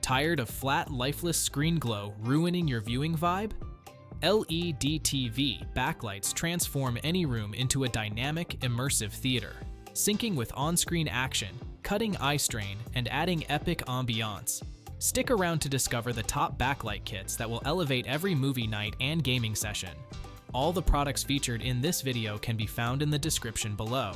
Tired of flat, lifeless screen glow ruining your viewing vibe? LED TV backlights transform any room into a dynamic, immersive theater, syncing with on-screen action, cutting eye strain, and adding epic ambiance. Stick around to discover the top backlight kits that will elevate every movie night and gaming session. All the products featured in this video can be found in the description below.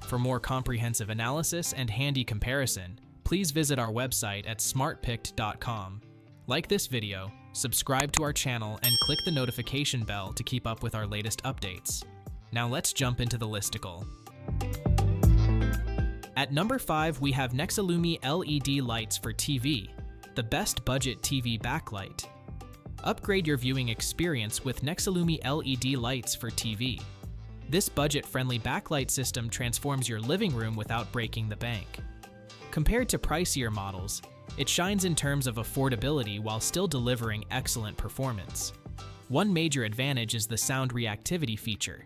For more comprehensive analysis and handy comparison, please visit our website at smartpicked.com. Like this video, subscribe to our channel, and click the notification bell to keep up with our latest updates. Now let's jump into the listicle. At number 5, we have Nexillumi LED lights for TV, the best budget TV backlight. Upgrade your viewing experience with Nexillumi LED lights for TV. This budget-friendly backlight system transforms your living room without breaking the bank. Compared to pricier models, it shines in terms of affordability while still delivering excellent performance. One major advantage is the sound reactivity feature.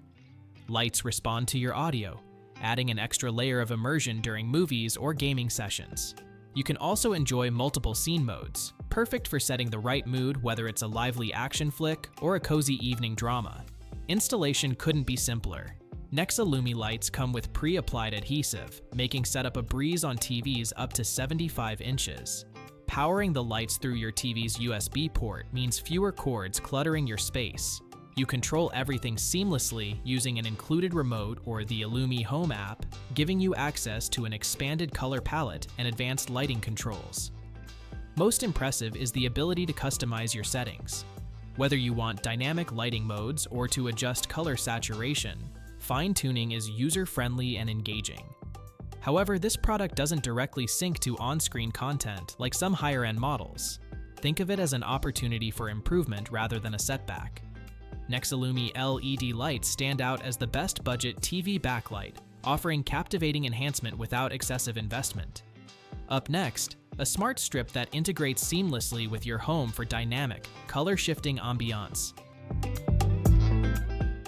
Lights respond to your audio, adding an extra layer of immersion during movies or gaming sessions. You can also enjoy multiple scene modes, perfect for setting the right mood whether it's a lively action flick or a cozy evening drama. Installation couldn't be simpler. Nexillumi lights come with pre-applied adhesive, making setup a breeze on TVs up to 75 inches. Powering the lights through your TV's USB port means fewer cords cluttering your space. You control everything seamlessly using an included remote or the Illumi Home app, giving you access to an expanded color palette and advanced lighting controls. Most impressive is the ability to customize your settings. Whether you want dynamic lighting modes or to adjust color saturation, fine-tuning is user-friendly and engaging. However, this product doesn't directly sync to on-screen content like some higher-end models. Think of it as an opportunity for improvement rather than a setback. Nexillumi LED lights stand out as the best budget TV backlight, offering captivating enhancement without excessive investment. Up next, a smart strip that integrates seamlessly with your home for dynamic, color-shifting ambiance.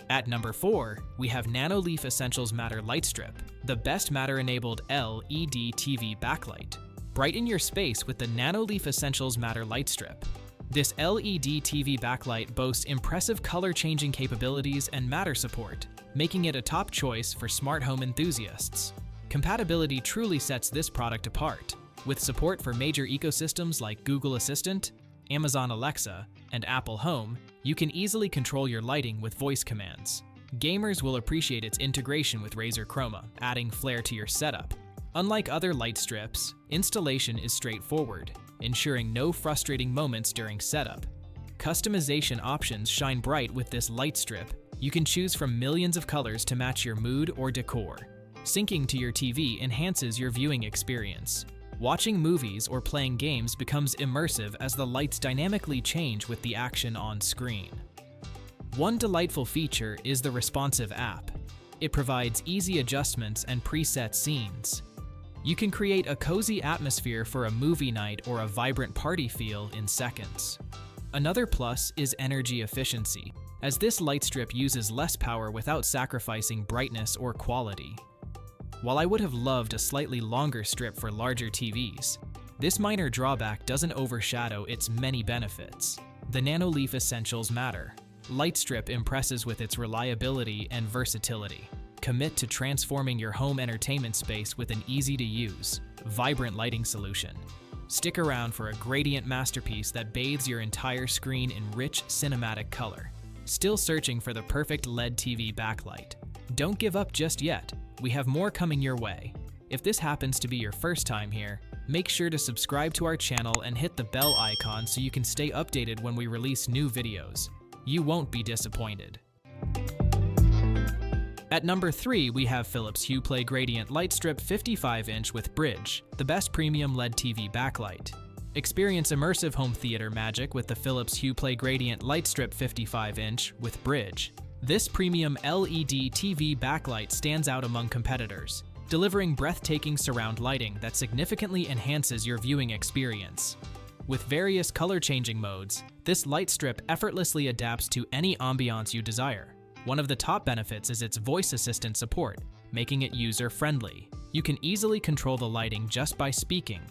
At number 4, we have Nanoleaf Essentials Matter Lightstrip, the best matter-enabled LED TV backlight. Brighten your space with the Nanoleaf Essentials Matter Lightstrip. This LED TV backlight boasts impressive color-changing capabilities and matter support, making it a top choice for smart home enthusiasts. Compatibility truly sets this product apart. With support for major ecosystems like Google Assistant, Amazon Alexa, and Apple Home, you can easily control your lighting with voice commands. Gamers will appreciate its integration with Razer Chroma, adding flair to your setup. Unlike other light strips, installation is straightforward, ensuring no frustrating moments during setup. Customization options shine bright with this light strip. You can choose from millions of colors to match your mood or decor. Syncing to your TV enhances your viewing experience. Watching movies or playing games becomes immersive as the lights dynamically change with the action on screen. One delightful feature is the responsive app. It provides easy adjustments and preset scenes. You can create a cozy atmosphere for a movie night or a vibrant party feel in seconds. Another plus is energy efficiency, as this light strip uses less power without sacrificing brightness or quality. While I would have loved a slightly longer strip for larger TVs, this minor drawback doesn't overshadow its many benefits. The Nanoleaf Essentials Matter Lightstrip impresses with its reliability and versatility. Commit to transforming your home entertainment space with an easy-to-use, vibrant lighting solution. Stick around for a gradient masterpiece that bathes your entire screen in rich, cinematic color. Still searching for the perfect LED TV backlight? Don't give up just yet. We have more coming your way. If this happens to be your first time here, make sure to subscribe to our channel and hit the bell icon so you can stay updated when we release new videos. You won't be disappointed. At number 3, we have Philips Hue Play Gradient Lightstrip 55-inch with Bridge, the best premium LED TV backlight. Experience immersive home theater magic with the Philips Hue Play Gradient Lightstrip 55-inch with Bridge. This premium LED TV backlight stands out among competitors, delivering breathtaking surround lighting that significantly enhances your viewing experience. With various color-changing modes, this light strip effortlessly adapts to any ambiance you desire. One of the top benefits is its voice assistant support, making it user-friendly. You can easily control the lighting just by speaking.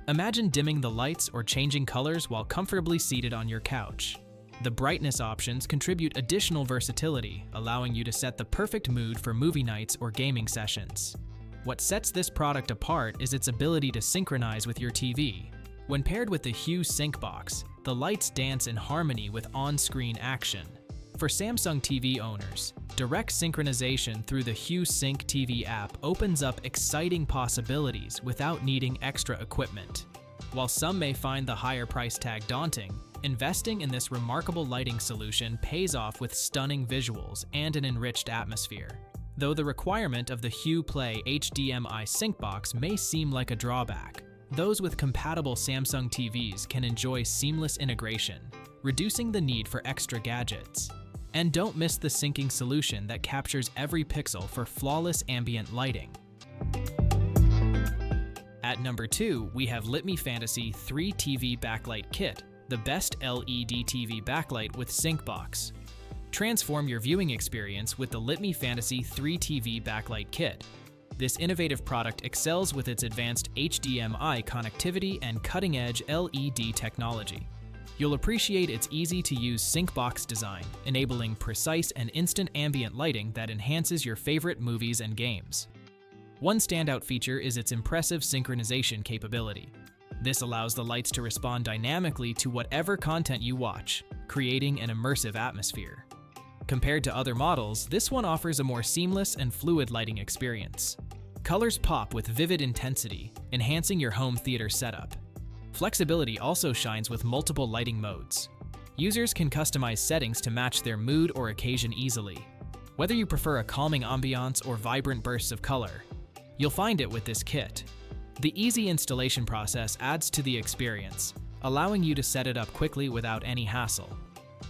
Imagine dimming the lights or changing colors while comfortably seated on your couch. The brightness options contribute additional versatility, allowing you to set the perfect mood for movie nights or gaming sessions. What sets this product apart is its ability to synchronize with your TV. When paired with the Hue Sync box, the lights dance in harmony with on-screen action. For Samsung TV owners, direct synchronization through the Hue Sync TV app opens up exciting possibilities without needing extra equipment. While some may find the higher price tag daunting, investing in this remarkable lighting solution pays off with stunning visuals and an enriched atmosphere. Though the requirement of the Hue Play HDMI sync box may seem like a drawback, those with compatible Samsung TVs can enjoy seamless integration, reducing the need for extra gadgets. And don't miss the syncing solution that captures every pixel for flawless ambient lighting. At number 2, we have Lytmi Fantasy 3 TV Backlight Kit, the best LED TV backlight with sync box. Transform your viewing experience with the Lytmi Fantasy 3 TV Backlight Kit. This innovative product excels with its advanced HDMI connectivity and cutting-edge LED technology. You'll appreciate its easy-to-use sync box design, enabling precise and instant ambient lighting that enhances your favorite movies and games. One standout feature is its impressive synchronization capability. This allows the lights to respond dynamically to whatever content you watch, creating an immersive atmosphere. Compared to other models, this one offers a more seamless and fluid lighting experience. Colors pop with vivid intensity, enhancing your home theater setup. Flexibility also shines with multiple lighting modes. Users can customize settings to match their mood or occasion easily. Whether you prefer a calming ambiance or vibrant bursts of color, you'll find it with this kit. The easy installation process adds to the experience, allowing you to set it up quickly without any hassle.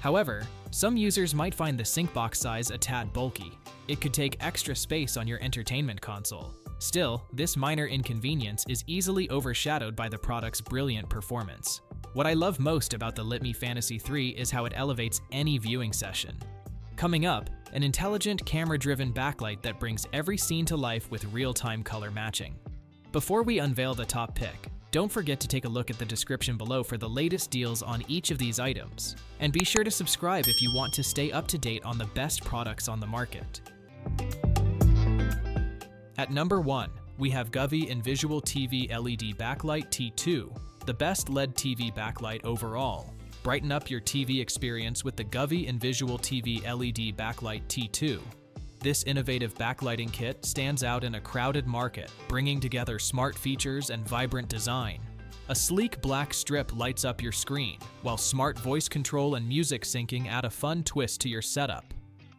However, some users might find the sync box size a tad bulky. It could take extra space on your entertainment console. Still, this minor inconvenience is easily overshadowed by the product's brilliant performance. What I love most about the Lytmi Fantasy 3 is how it elevates any viewing session. Coming up, an intelligent camera-driven backlight that brings every scene to life with real-time color matching. Before we unveil the top pick, don't forget to take a look at the description below for the latest deals on each of these items. And be sure to subscribe if you want to stay up to date on the best products on the market. At number 1, we have Govee Envisual TV LED Backlight T2, the best LED TV backlight overall. Brighten up your TV experience with the Govee Envisual TV LED Backlight T2. This innovative backlighting kit stands out in a crowded market, bringing together smart features and vibrant design. A sleek black strip lights up your screen, while smart voice control and music syncing add a fun twist to your setup.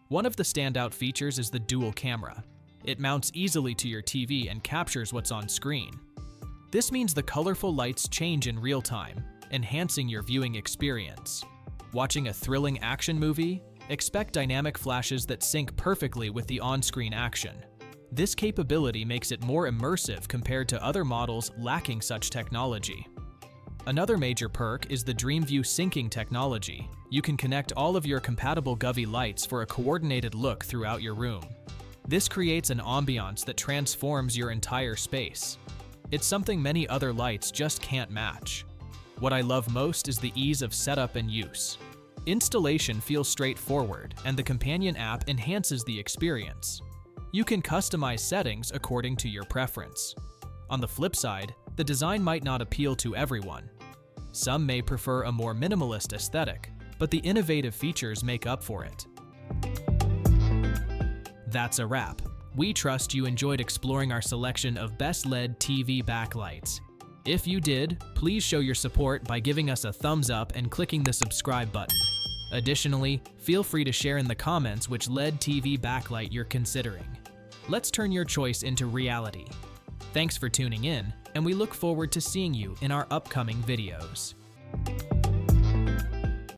One of the standout features is the dual camera. It mounts easily to your TV and captures what's on screen. This means the colorful lights change in real time, enhancing your viewing experience. Watching a thrilling action movie? Expect dynamic flashes that sync perfectly with the on-screen action. This capability makes it more immersive compared to other models lacking such technology. Another major perk is the DreamView syncing technology. You can connect all of your compatible Govee lights for a coordinated look throughout your room. This creates an ambiance that transforms your entire space. It's something many other lights just can't match. What I love most is the ease of setup and use. Installation feels straightforward, and the companion app enhances the experience. You can customize settings according to your preference. On the flip side, the design might not appeal to everyone. Some may prefer a more minimalist aesthetic, but the innovative features make up for it. That's a wrap. We trust you enjoyed exploring our selection of best LED TV backlights. If you did, please show your support by giving us a thumbs up and clicking the subscribe button. Additionally, feel free to share in the comments which LED TV backlight you're considering. Let's turn your choice into reality. Thanks for tuning in, and we look forward to seeing you in our upcoming videos.